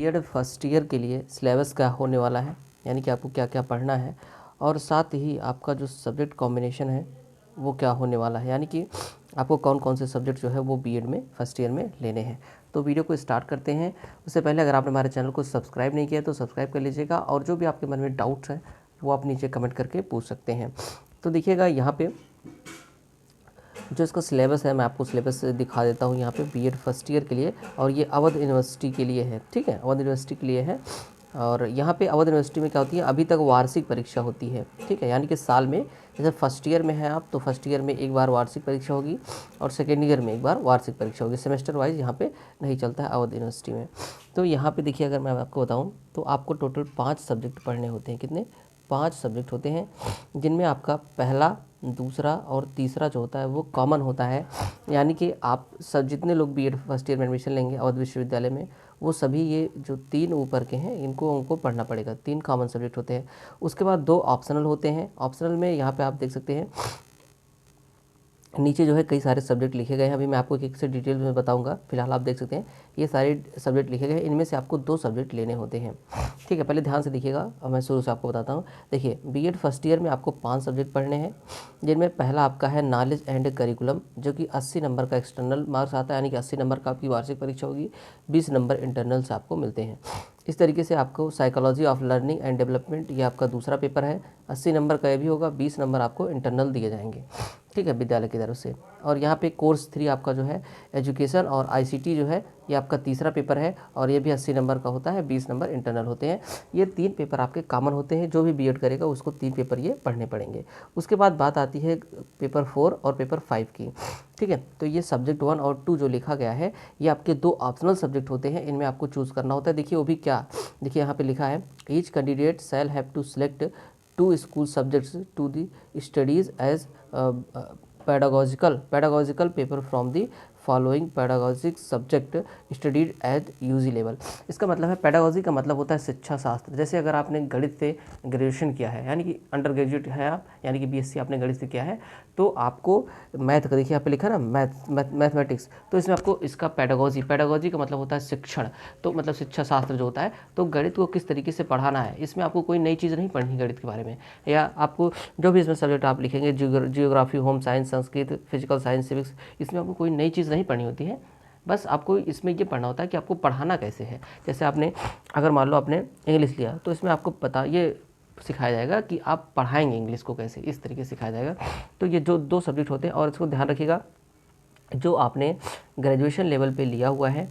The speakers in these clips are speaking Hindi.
बीएड फर्स्ट ईयर के लिए सिलेबस क्या होने वाला है, यानी कि आपको क्या क्या पढ़ना है, और साथ ही आपका जो सब्जेक्ट कॉम्बिनेशन है वो क्या होने वाला है, यानी कि आपको कौन कौन से सब्जेक्ट जो है वो बीएड में फर्स्ट ईयर में लेने हैं। तो वीडियो को स्टार्ट करते हैं। उससे पहले अगर आपने हमारे चैनल को सब्सक्राइब नहीं किया तो सब्सक्राइब कर लीजिएगा, और जो भी आपके मन में डाउट्स हैं वो आप नीचे कमेंट करके पूछ सकते हैं। तो देखिएगा यहाँ पे जो इसका सिलेबस है, मैं आपको सिलेबस दिखा देता हूँ यहाँ पे बीएड फर्स्ट ईयर के लिए, और ये अवध यूनिवर्सिटी के लिए है। ठीक है, अवध यूनिवर्सिटी के लिए है। और यहाँ पे अवध यूनिवर्सिटी में क्या होती है, अभी तक वार्षिक परीक्षा होती है। ठीक है, यानी कि साल में, जैसे फर्स्ट ईयर में है आप, तो फर्स्ट ईयर में एक बार वार्षिक परीक्षा होगी और सेकेंड ईयर में एक बार वार्षिक परीक्षा होगी। सेमेस्टर वाइज यहाँ पे नहीं चलता है अवध यूनिवर्सिटी में। तो यहाँ पे देखिए, अगर मैं आपको बताऊँ तो आपको टोटल 5 सब्जेक्ट पढ़ने होते हैं। कितने? 5 सब्जेक्ट होते हैं, जिनमें आपका पहला, दूसरा और तीसरा जो होता है वो कॉमन होता है। यानी कि आप सब जितने लोग बीएड फर्स्ट ईयर में एडमिशन लेंगे अवध विश्वविद्यालय में, वो सभी ये जो 3 ऊपर के हैं उनको पढ़ना पड़ेगा। 3 कॉमन सब्जेक्ट होते हैं। उसके बाद 2 ऑप्शनल होते हैं। ऑप्शनल में यहाँ पे आप देख सकते हैं नीचे जो है कई सारे सब्जेक्ट लिखे गए हैं। अभी मैं आपको एक से डिटेल में बताऊंगा। फिलहाल आप देख सकते हैं ये सारे सब्जेक्ट लिखे गए हैं। इनमें से आपको 2 सब्जेक्ट लेने होते हैं। ठीक है, पहले ध्यान से देखिएगा और मैं शुरू से आपको बताता हूँ। देखिए, बीएड फर्स्ट ईयर में आपको 5 सब्जेक्ट पढ़ने हैं, जिनमें पहला आपका है नॉलेज एंड करिकुलम, जो कि 80 नंबर का एक्सटर्नल मार्क्स आता है, यानी कि 80 नंबर का आपकी वार्षिक परीक्षा होगी, 20 नंबर इंटरनल से आपको मिलते हैं। इस तरीके से आपको psychology of learning and development, ये आपका दूसरा पेपर है, 80 नंबर का ये भी होगा, 20 नंबर आपको इंटरनल दिए जाएंगे। ठीक है, विद्यालय की तरफ से। और यहाँ पे कोर्स 3 आपका जो है एजुकेशन और आईसीटी जो है, ये आपका तीसरा पेपर है, और ये भी 80 नंबर का होता है, 20 नंबर इंटरनल होते हैं। ये 3 पेपर आपके कॉमन होते हैं। जो भी बीएड करेगा उसको 3 पेपर ये पढ़ने पड़ेंगे। उसके बाद बात आती है पेपर 4 और पेपर 5 की। ठीक है, तो ये सब्जेक्ट 1 और 2 जो लिखा गया है, ये आपके 2 ऑप्शनल सब्जेक्ट होते हैं। इनमें आपको चूज़ करना होता है। देखिए वो भी क्या, देखिए यहाँ पे लिखा है, each candidate shall have to select 2 school subjects to the studies as pedagogical paper from the following pedagogic subject studied at UG level. इसका मतलब है, पैडागोजी का मतलब होता है शिक्षा शास्त्र। जैसे अगर आपने गणित से ग्रेजुएशन किया है, यानी कि अंडर ग्रेजुएट है आप, यानी कि बीएससी आपने गणित से किया है, तो आपको मैथ का, देखिए यहाँ पे लिखा है ना मैथमेटिक्स, तो इसमें आपको इसका पैडागोजी का मतलब होता है शिक्षण, तो मतलब शिक्षा शास्त्र जो होता है। तो गणित को किस तरीके से पढ़ाना है, इसमें आपको कोई नई चीज़ नहीं पढ़नी गणित के बारे में, या आपको जो भी इसमें सब्जेक्ट आप लिखेंगे, geography, home science, Sanskrit, physical science, civics, इसमें आपको कोई नई चीज़ नहीं पढ़नी होती है। बस आपको इसमें ये पढ़ना होता है कि आपको पढ़ाना कैसे है। जैसे आपने अगर मान लो आपने इंग्लिश लिया, तो इसमें आपको पता ये सिखाया जाएगा कि आप पढ़ाएंगे इंग्लिश को कैसे, इस तरीके से सिखाया जाएगा। तो ये जो 2 सब्जेक्ट होते हैं, और इसको ध्यान रखिएगा, जो आपने ग्रेजुएशन लेवल पे लिया हुआ है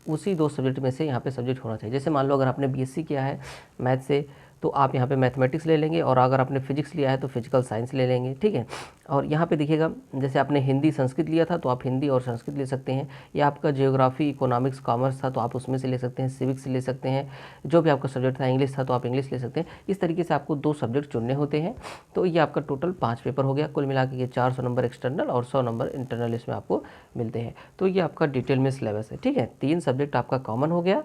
उसी 2 सब्जेक्ट में से यहाँ पे सब्जेक्ट होना चाहिए। जैसे मान लो अगर आपने बीएससी किया है मैथ से, तो आप यहाँ पे मैथमेटिक्स ले लेंगे, और अगर आपने फिजिक्स लिया है तो फिजिकल साइंस ले लेंगे। ठीक है, और यहाँ पे देखिएगा, जैसे आपने हिंदी संस्कृत लिया था तो आप हिंदी और संस्कृत ले सकते हैं, या आपका जियोग्राफी, इकोनॉमिक्स, कॉमर्स था तो आप उसमें से ले सकते हैं, सिविक्स ले सकते हैं, जो भी आपका सब्जेक्ट था, इंग्लिश था तो आप इंग्लिश ले सकते हैं। इस तरीके से आपको 2 सब्जेक्ट चुनने होते हैं। तो ये आपका टोटल 5 पेपर हो गया। कुल मिला के ये 400 नंबर एक्सटर्नल और 100 नंबर इंटरनल इसमें आपको मिलते हैं। तो ये आपका डिटेल में सिलेबस है। ठीक है, 3 सब्जेक्ट आपका कॉमन हो गया,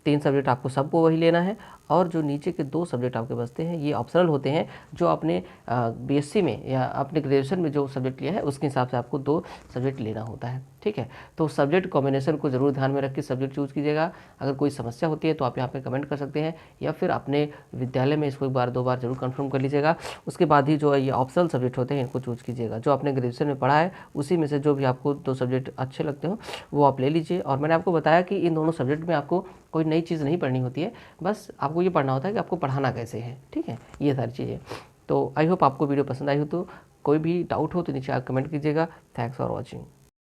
3 सब्जेक्ट आपको सबको वही लेना है, और जो नीचे के 2 सब्जेक्ट आपके बचते हैं ये ऑप्शनल होते हैं। जो आपने बीएससी में या आपने ग्रेजुएशन में जो सब्जेक्ट लिया है उसके हिसाब से आपको 2 सब्जेक्ट लेना होता है। ठीक है, तो सब्जेक्ट कॉम्बिनेशन को जरूर ध्यान में रख के सब्जेक्ट चूज़ कीजिएगा। अगर कोई समस्या होती है तो आप यहाँ पे कमेंट कर सकते हैं, या फिर अपने विद्यालय में इसको 1 बार 2 बार जरूर कंफर्म कर लीजिएगा। उसके बाद ही जो ये ऑप्शनल सब्जेक्ट होते हैं इनको चूज़ कीजिएगा। जो आपने ग्रेजुएशन में पढ़ा है उसी में से जो भी आपको 2 सब्जेक्ट अच्छे लगते हो वो आप ले लीजिए। और मैंने आपको बताया कि इन दोनों सब्जेक्ट में आपको कोई नई चीज़ नहीं पढ़नी होती है, बस आपको ये पढ़ना होता है कि आपको पढ़ाना कैसे है। ठीक है, ये सारी चीज़ें। तो आई होप आपको वीडियो पसंद आई हो। तो कोई भी डाउट हो तो नीचे आप कमेंट कीजिएगा। Thanks for watching.